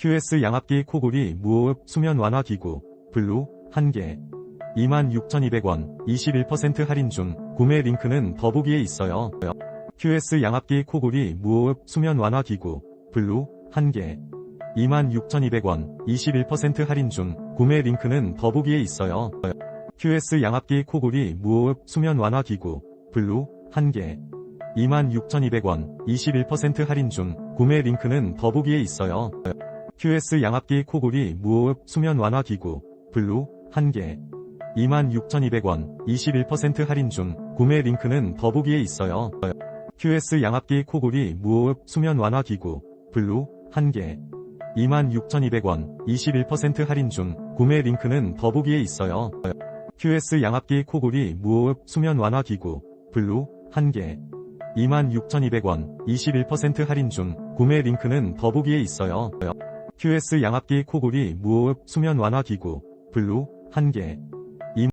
QS 양압기 코골이 무호흡 수면 완화 기구 블루 1개 26,200원 21% 할인 중 구매 링크는 더보기에 있어요. QS 양압기 코골이 무호흡 수면 완화 기구 블루 1개 26,200원 21% 할인 중 구매 링크는 더보기에 있어요. QS 양압기 코골이 무호흡 수면 완화 기구 블루 1개 26,200원 21% 할인 중 구매 링크는 더보기에 있어요. QS 양압기 코골이 무호흡 수면 완화 기구 블루 1개 26,200원 21% 할인 중 구매 링크는 더보기에 있어요. QS 양압기 코골이 무호흡 수면 완화 기구 블루 1개 26,200원 21% 할인 중 구매 링크는 더보기에 있어요. QS 양압기 코골이 무호흡 수면 완화 기구 블루 1개 26,200원 21% 할인 중 구매 링크는 더보기에 있어요. QS 양압기 코골이 무호흡 수면 완화 기구 블루 1개